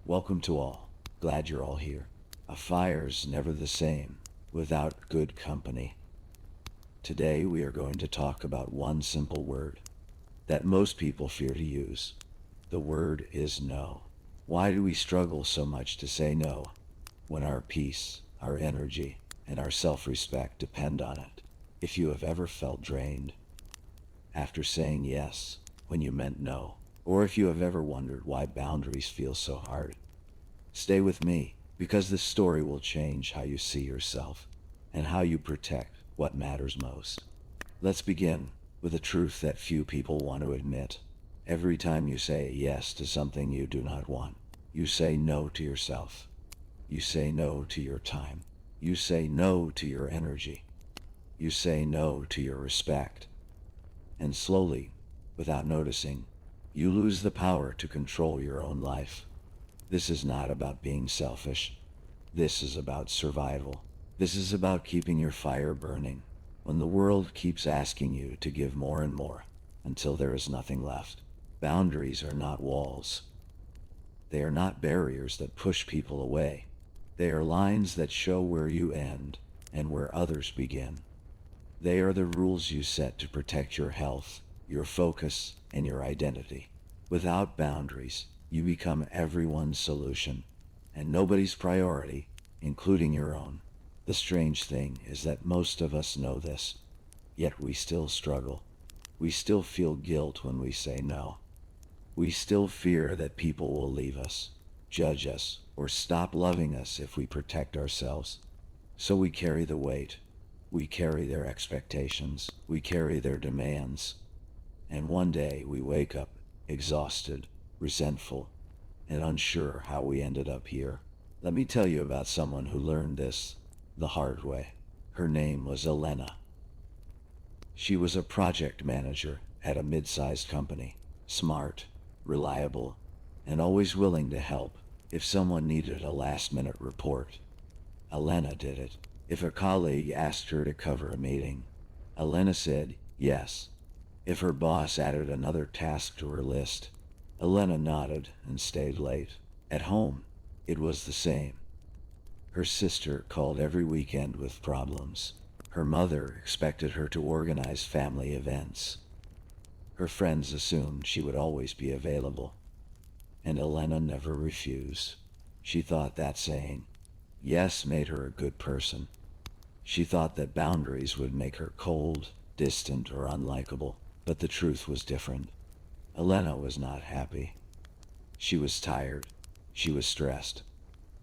Welcome to all. Glad you're all here. A fire's never the same without good company. Today we are going to talk about one simple word that most people fear to use. The word is no. Why do we struggle so much to say no when our peace, our energy, and our self-respect depend on it? If you have ever felt drained after saying yes when you meant no, or if you have ever wondered why boundaries feel so hard, stay with me, because this story will change how you see yourself and how you protect what matters most. Let's begin with a truth that few people want to admit. Every time you say yes to something you do not want, you say no to yourself. You say no to your time. You say no to your energy. You say no to your respect. And slowly, without noticing, you lose the power to control your own life. This is not about being selfish. This is about survival. This is about keeping your fire burning when the world keeps asking you to give more and more until there is nothing left. Boundaries are not walls. They are not barriers that push people away. They are lines that show where you end and where others begin. They are the rules you set to protect your health, your focus, and your identity. Without boundaries, you become everyone's solution and nobody's priority, including your own. The strange thing is that most of us know this, yet we still struggle. We still feel guilt when we say no. We still fear that people will leave us, judge us, or stop loving us if we protect ourselves. So we carry the weight. We carry their expectations. We carry their demands. And one day we wake up exhausted, resentful, and unsure how we ended up here. Let me tell you about someone who learned this the hard way. Her name was Elena. She was a project manager at a mid-sized company, smart, reliable, and always willing to help if someone needed a last-minute report. Elena did it. If a colleague asked her to cover a meeting, Elena said yes. If her boss added another task to her list, Elena nodded and stayed late. At home, it was the same. Her sister called every weekend with problems. Her mother expected her to organize family events. Her friends assumed she would always be available, and Elena never refused. She thought that saying yes made her a good person. She thought that boundaries would make her cold, distant, or unlikable, but the truth was different. Elena was not happy. She was tired. She was stressed.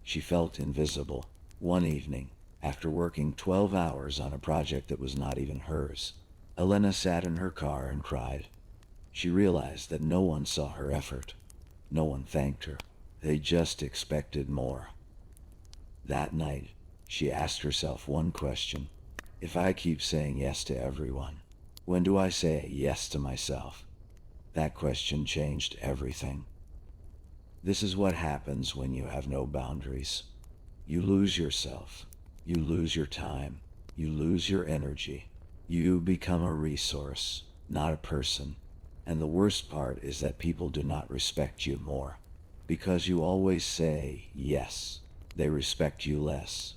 She felt invisible. One evening, after working 12 hours on a project that was not even hers, Elena sat in her car and cried. She realized that no one saw her effort. No one thanked her. They just expected more. That night, she asked herself one question. If I keep saying yes to everyone, when do I say yes to myself? That question changed everything. This is what happens when you have no boundaries. You lose yourself. You lose your time. You lose your energy. You become a resource, not a person. And the worst part is that people do not respect you more. Because you always say yes, they respect you less.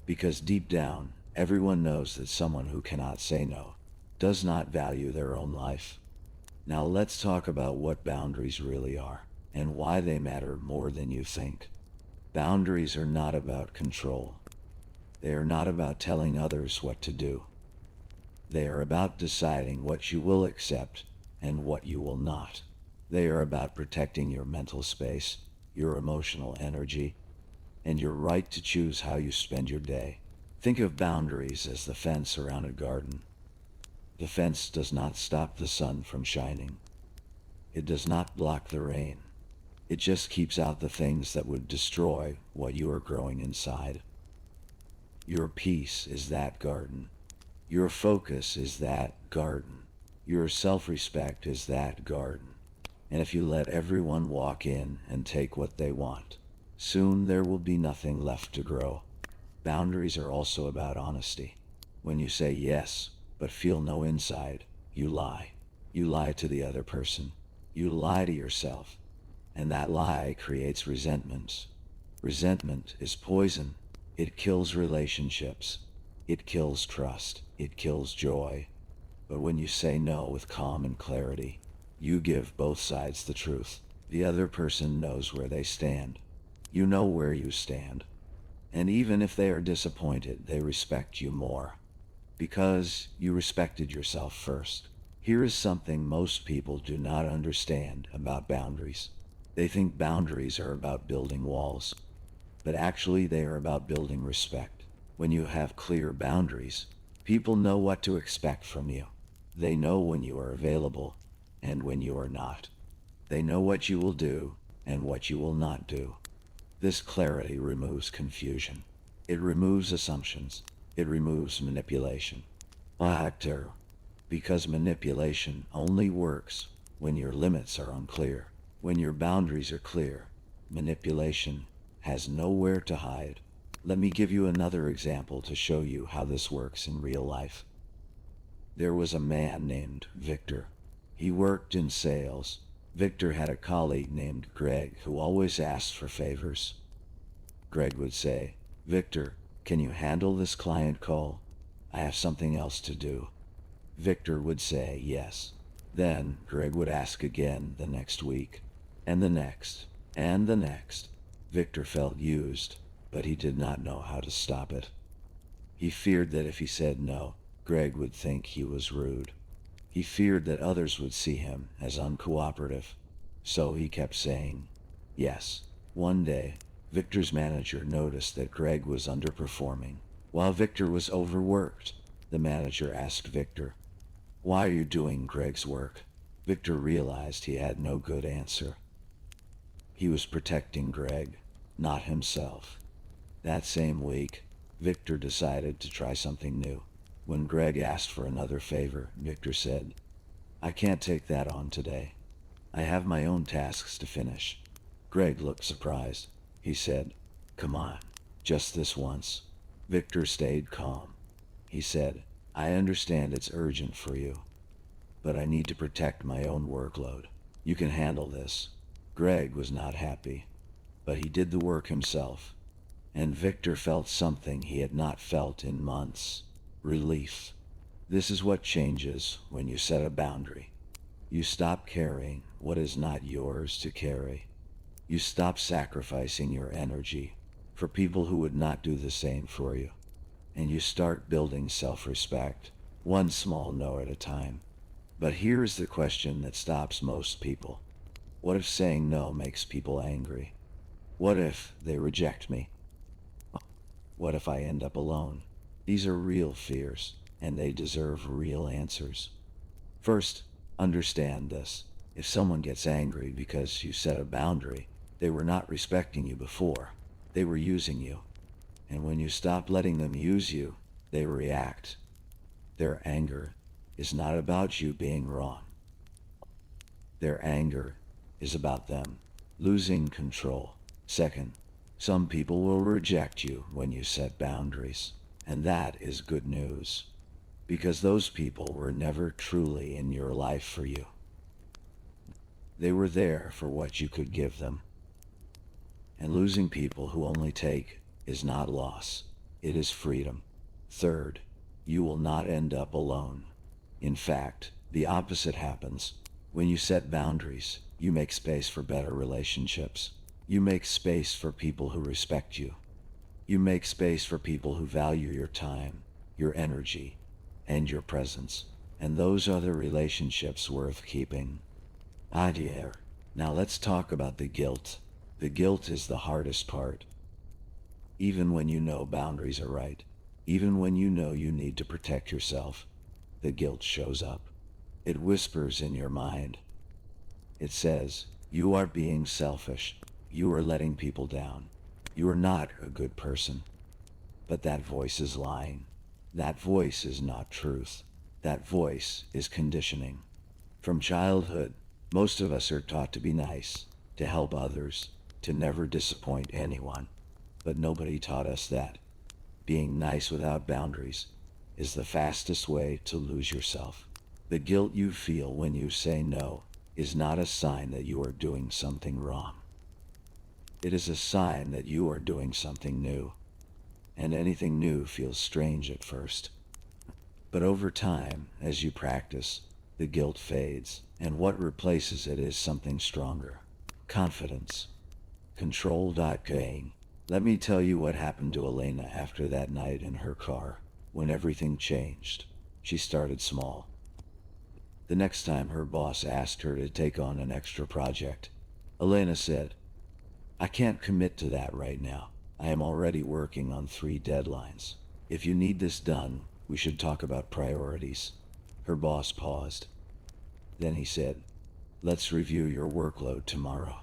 Because deep down, everyone knows that someone who cannot say no does not value their own life. Now let's talk about what boundaries really are and why they matter more than you think. Boundaries are not about control. They are not about telling others what to do. They are about deciding what you will accept and what you will not. They are about protecting your mental space, your emotional energy, and your right to choose how you spend your day. Think of boundaries as the fence around a garden. The fence does not stop the sun from shining. It does not block the rain. It just keeps out the things that would destroy what you are growing inside. Your peace is that garden. Your focus is that garden. Your self-respect is that garden. And if you let everyone walk in and take what they want, soon there will be nothing left to grow. Boundaries are also about honesty. When you say yes, but feel no inside, you lie. You lie to the other person. You lie to yourself. And that lie creates resentment. Resentment is poison. It kills relationships. It kills trust. It kills joy. But when you say no with calm and clarity, you give both sides the truth. The other person knows where they stand. You know where you stand. And even if they are disappointed, they respect you more. Because you respected yourself first. Here is something most people do not understand about boundaries. They think boundaries are about building walls, but actually they are about building respect. When you have clear boundaries, people know what to expect from you. They know when you are available and when you are not. They know what you will do and what you will not do. This clarity removes confusion. It removes assumptions. It removes manipulation. Because manipulation only works when your limits are unclear. When your boundaries are clear, manipulation has nowhere to hide. Let me give you another example to show you how this works in real life. There was a man named Victor. He worked in sales. Victor had a colleague named Greg who always asked for favors. Greg would say, "Victor, can you handle this client call? I have something else to do." Victor would say yes. Then Greg would ask again the next week, and the next, and the next. Victor felt used, but he did not know how to stop it. He feared that if he said no, Greg would think he was rude. He feared that others would see him as uncooperative. So he kept saying yes. One day, Victor's manager noticed that Greg was underperforming. While Victor was overworked, the manager asked Victor, "Why are you doing Greg's work?" Victor realized he had no good answer. He was protecting Greg, not himself. That same week, Victor decided to try something new. When Greg asked for another favor, Victor said, "I can't take that on today. I have my own tasks to finish." Greg looked surprised. He said, "Come on, just this once." Victor stayed calm. He said, "I understand it's urgent for you, but I need to protect my own workload. You can handle this." Greg was not happy, but he did the work himself, and Victor felt something he had not felt in months: relief. This is what changes when you set a boundary. You stop carrying what is not yours to carry. You stop sacrificing your energy for people who would not do the same for you. And you start building self-respect, one small no at a time. But here's the question that stops most people. What if saying no makes people angry? What if they reject me? What if I end up alone? These are real fears, and they deserve real answers. First, understand this. If someone gets angry because you set a boundary, they were not respecting you before. They were using you. And when you stop letting them use you, they react. Their anger is not about you being wrong. Their anger is about them losing control. Second, some people will reject you when you set boundaries. And that is good news, because those people were never truly in your life for you. They were there for what you could give them. And losing people who only take is not loss, it is freedom. Third, you will not end up alone. In fact, the opposite happens. When you set boundaries, you make space for better relationships. You make space for people who respect you. You make space for people who value your time, your energy, and your presence. And those are the relationships worth keeping. Now let's talk about the guilt. The guilt is the hardest part. Even when you know boundaries are right, even when you know you need to protect yourself, the guilt shows up. It whispers in your mind. It says, "You are being selfish. You are letting people down. You are not a good person." But that voice is lying. That voice is not truth. That voice is conditioning. From childhood, most of us are taught to be nice, to help others, to never disappoint anyone. But nobody taught us that being nice without boundaries is the fastest way to lose yourself. The guilt you feel when you say no is not a sign that you are doing something wrong. It is a sign that you are doing something new, and anything new feels strange at first. But over time, as you practice, the guilt fades, and what replaces it is something stronger. Confidence. Control. Let me tell you what happened to Elena after that night in her car, when everything changed. She started small. The next time her boss asked her to take on an extra project, Elena said, "I can't commit to that right now. I am already working on 3 deadlines. If you need this done, we should talk about priorities." Her boss paused. Then he said, "Let's review your workload tomorrow."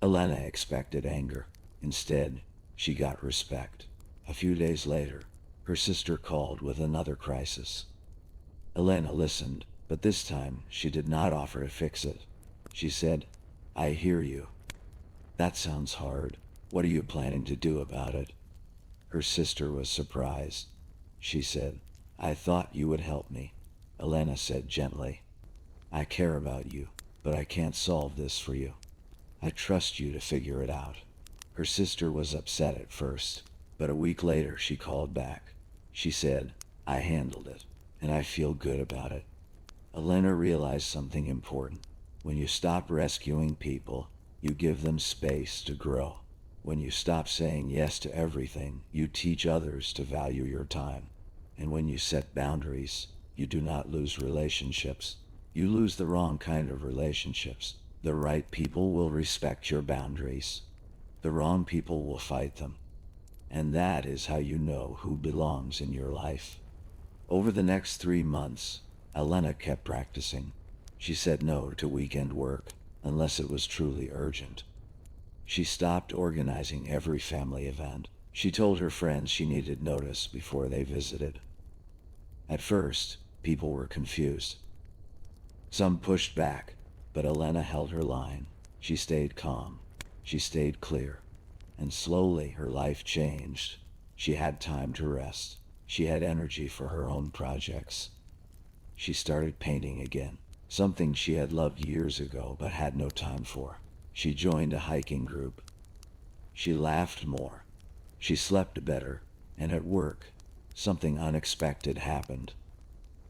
Elena expected anger. Instead, she got respect. A few days later, her sister called with another crisis. Elena listened, but this time she did not offer to fix it. She said, "I hear you. That sounds hard. What are you planning to do about it?" Her sister was surprised. She said, "I thought you would help me." Elena said gently, "I care about you, but I can't solve this for you. I trust you to figure it out." Her sister was upset at first, but a week later she called back. She said, "I handled it, and I feel good about it." Elena realized something important. When you stop rescuing people, you give them space to grow. When you stop saying yes to everything, you teach others to value your time. And when you set boundaries, you do not lose relationships. You lose the wrong kind of relationships. The right people will respect your boundaries. The wrong people will fight them. And that is how you know who belongs in your life. Over the next 3 months, Elena kept practicing. She said no to weekend work, unless it was truly urgent. She stopped organizing every family event. She told her friends she needed notice before they visited. At first, people were confused. Some pushed back, but Elena held her line. She stayed calm. She stayed clear. And slowly her life changed. She had time to rest. She had energy for her own projects. She started painting again, something she had loved years ago but had no time for. She joined a hiking group. She laughed more. She slept better. And at work, something unexpected happened.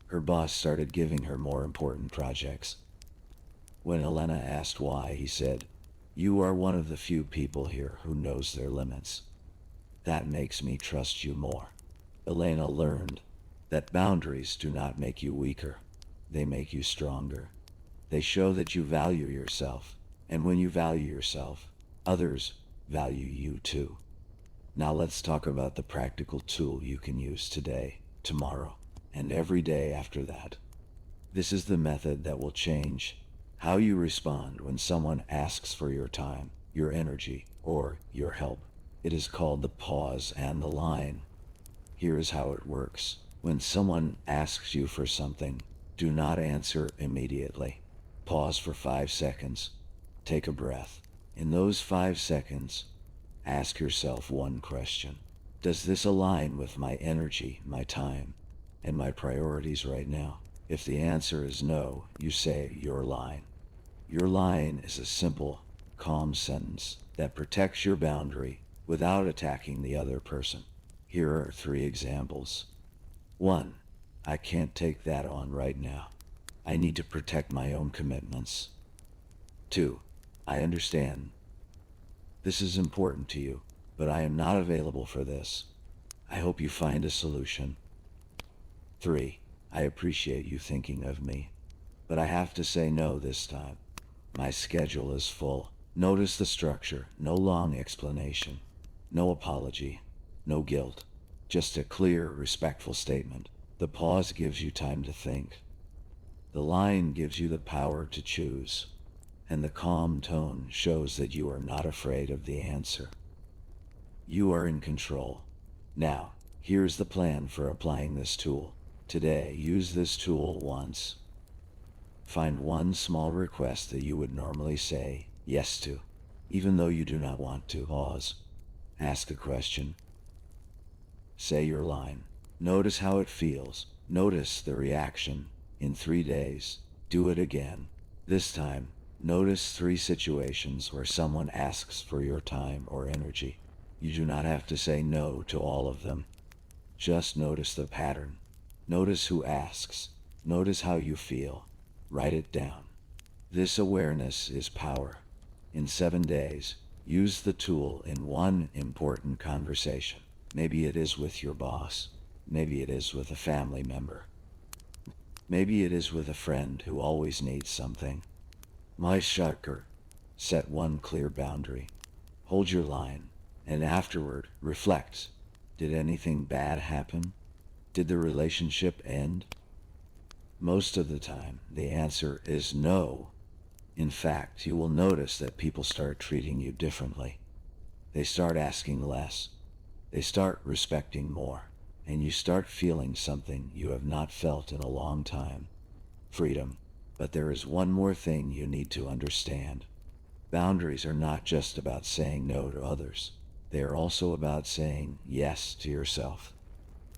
Her boss started giving her more important projects. When Elena asked why, he said, "You are one of the few people here who knows their limits. That makes me trust you more." Elena learned that boundaries do not make you weaker. They make you stronger. They show that you value yourself. And when you value yourself, others value you too. Now let's talk about the practical tool you can use today, tomorrow, and every day after that. This is the method that will change how you respond when someone asks for your time, your energy, or your help. It is called the pause and the line. Here is how it works. When someone asks you for something, do not answer immediately. Pause for 5 seconds. Take a breath. In those 5 seconds, ask yourself one question. Does this align with my energy, my time, and my priorities right now? If the answer is no, you say your line. Your line is a simple, calm sentence that protects your boundary without attacking the other person. Here are 3 examples. 1. I can't take that on right now. I need to protect my own commitments. 2. I understand. This is important to you, but I am not available for this. I hope you find a solution. 3. I appreciate you thinking of me, but I have to say no this time. My schedule is full. Notice the structure. No long explanation. No apology. No guilt. Just a clear, respectful statement. The pause gives you time to think. The line gives you the power to choose. And the calm tone shows that you are not afraid of the answer. You are in control. Now, here's the plan for applying this tool. Today, use this tool once. Find one small request that you would normally say yes to, even though you do not want to. Pause. Ask a question. Say your line. Notice how it feels. Notice the reaction. In 3 days, do it again. This time, notice 3 situations where someone asks for your time or energy. You do not have to say no to all of them. Just notice the pattern. Notice who asks. Notice how you feel. Write it down. This awareness is power. In 7 days, use the tool in one important conversation. Maybe it is with your boss. Maybe it is with a family member. Maybe it is with a friend who always needs something. My sucker. Set one clear boundary. Hold your line, and afterward, reflect. Did anything bad happen? Did the relationship end? Most of the time, the answer is no. In fact, you will notice that people start treating you differently. They start asking less. They start respecting more. And you start feeling something you have not felt in a long time. Freedom. But there is one more thing you need to understand. Boundaries are not just about saying no to others. They are also about saying yes to yourself.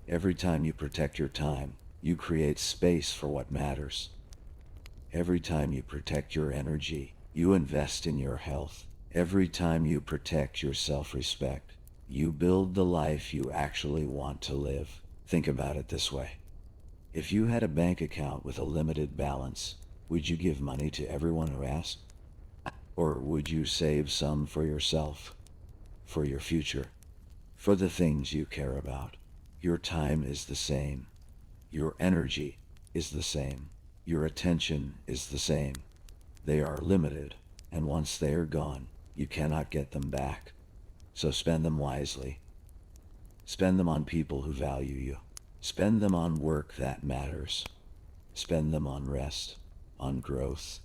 Every time you protect your time, you create space for what matters. Every time you protect your energy, you invest in your health. Every time you protect your self-respect, you build the life you actually want to live. Think about it this way. If you had a bank account with a limited balance, would you give money to everyone who asked? Or would you save some for yourself, for your future, for the things you care about? Your time is the same. Your energy is the same. Your attention is the same. They are limited, and once they are gone, you cannot get them back. So spend them wisely. Spend them on people who value you. Spend them on work that matters. Spend them on rest, on growth,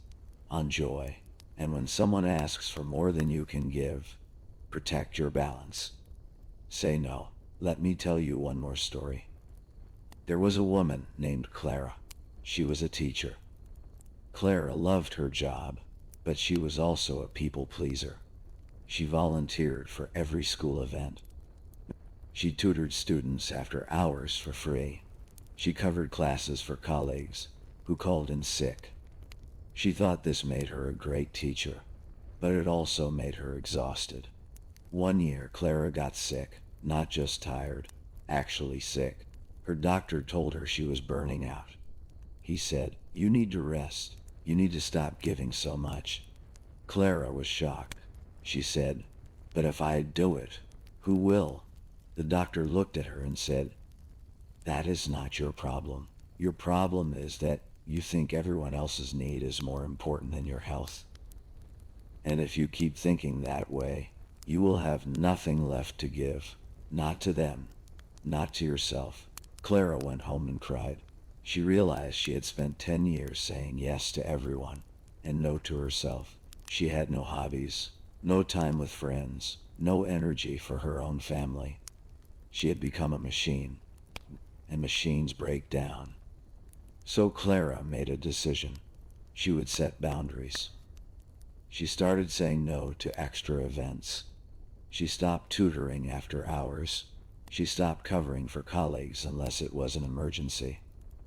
on joy. And when someone asks for more than you can give, protect your balance. Say no. Let me tell you one more story. There was a woman named Clara. She was a teacher. Clara loved her job, but she was also a people pleaser. She volunteered for every school event. She tutored students after hours for free. She covered classes for colleagues who called in sick. She thought this made her a great teacher, but it also made her exhausted. One year, Clara got sick, not just tired, actually sick. Her doctor told her she was burning out. He said, "You need to rest. You need to stop giving so much." Clara was shocked. She said, "But if I do it, who will?" The doctor looked at her and said, "That is not your problem. Your problem is that you think everyone else's need is more important than your health. And if you keep thinking that way, you will have nothing left to give. Not to them, not to yourself." Clara went home and cried. She realized she had spent 10 years saying yes to everyone and no to herself. She had no hobbies, no time with friends, no energy for her own family. She had become a machine, and machines break down. So Clara made a decision. She would set boundaries. She started saying no to extra events. She stopped tutoring after hours. She stopped covering for colleagues unless it was an emergency.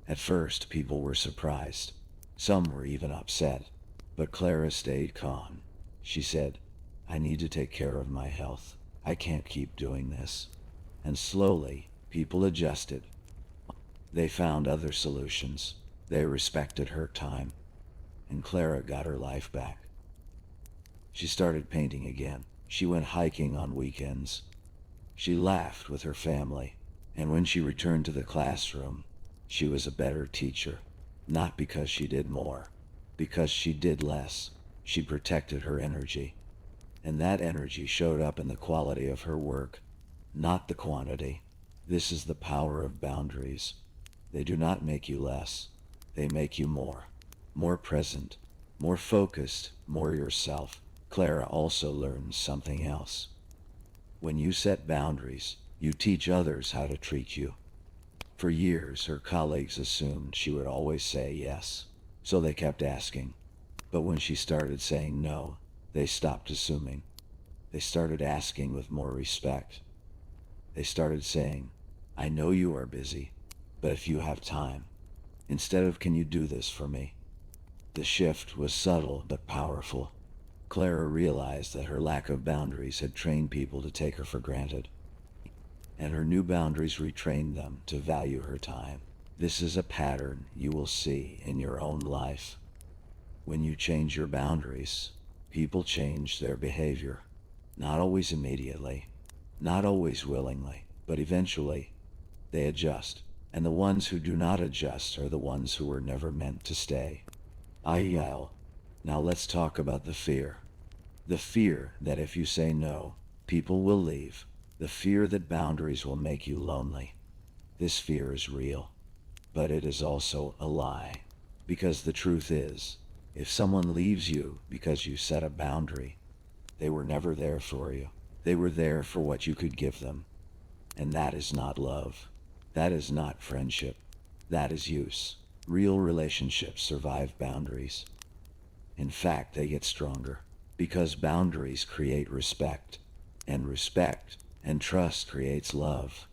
At first, people were surprised. Some were even upset. But Clara stayed calm. She said, "I need to take care of my health. I can't keep doing this." And slowly, people adjusted. They found other solutions. They respected her time. And Clara got her life back. She started painting again. She went hiking on weekends. She laughed with her family. And when she returned to the classroom, she was a better teacher. Not because she did more, because she did less. She protected her energy. And that energy showed up in the quality of her work, not the quantity. This is the power of boundaries. They do not make you less. They make you more. More present, more focused, more yourself. Clara also learns something else. When you set boundaries, you teach others how to treat you. For years, her colleagues assumed she would always say yes, so they kept asking. But when she started saying no, they stopped assuming. They started asking with more respect. They started saying, "I know you are busy, but if you have time," instead of "Can you do this for me?" The shift was subtle but powerful. Clara realized that her lack of boundaries had trained people to take her for granted, and her new boundaries retrained them to value her time. This is a pattern you will see in your own life. When you change your boundaries, people change their behavior. Not always immediately, not always willingly, but eventually they adjust. And the ones who do not adjust are the ones who were never meant to stay. Now let's talk about the fear. The fear that if you say no, people will leave. The fear that boundaries will make you lonely. This fear is real, but it is also a lie. Because the truth is, if someone leaves you because you set a boundary, they were never there for you. They were there for what you could give them. And that is not love. That is not friendship. That is use. Real relationships survive boundaries. In fact, they get stronger because boundaries create respect, and respect and trust creates love.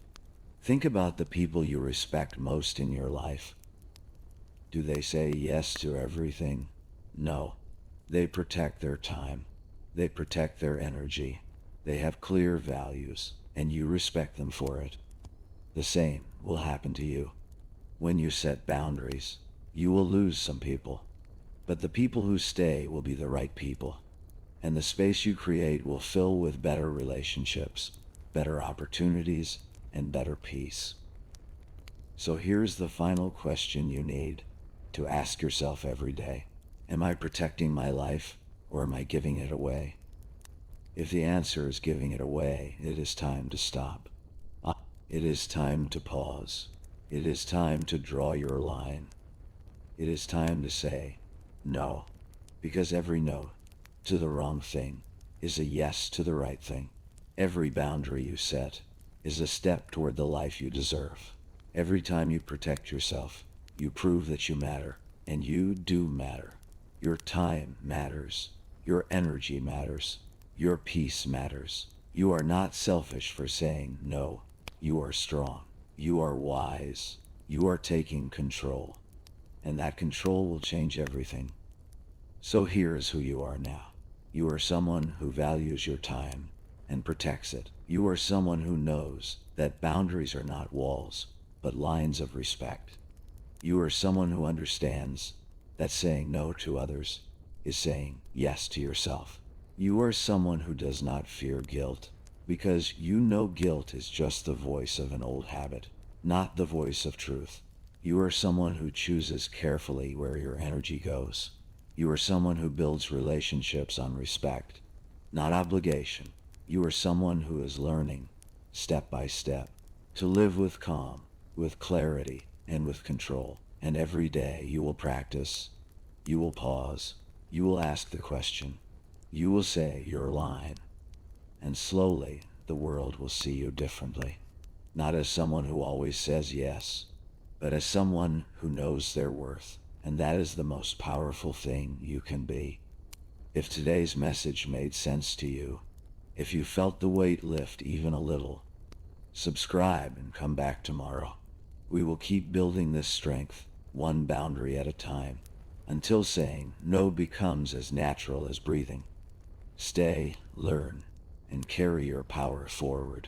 Think about the people you respect most in your life. Do they say yes to everything? No. They protect their time. They protect their energy. They have clear values, and you respect them for it. The same will happen to you. When you set boundaries, you will lose some people, but the people who stay will be the right people, and the space you create will fill with better relationships, better opportunities, and better peace. So here's the final question you need to ask yourself every day. Am I protecting my life, or am I giving it away? If the answer is giving it away, it is time to stop. It is time to pause. It is time to draw your line. It is time to say no, because every no to the wrong thing is a yes to the right thing. Every boundary you set is a step toward the life you deserve. Every time you protect yourself, you prove that you matter, and you do matter. Your time matters. Your energy matters. Your peace matters. You are not selfish for saying no. You are strong. You are wise. You are taking control. And that control will change everything. So here is who you are now. You are someone who values your time and protects it. You are someone who knows that boundaries are not walls, but lines of respect. You are someone who understands that saying no to others is saying yes to yourself. You are someone who does not fear guilt, because you know guilt is just the voice of an old habit, not the voice of truth. You are someone who chooses carefully where your energy goes. You are someone who builds relationships on respect, not obligation. You are someone who is learning, step by step, to live with calm, with clarity, and with control. And every day you will practice, you will pause, you will ask the question, you will say your line, and slowly the world will see you differently. Not as someone who always says yes, but as someone who knows their worth. And that is the most powerful thing you can be. If today's message made sense to you, if you felt the weight lift even a little, subscribe and come back tomorrow. We will keep building this strength, one boundary at a time, until saying no becomes as natural as breathing. Stay, learn, and carry your power forward.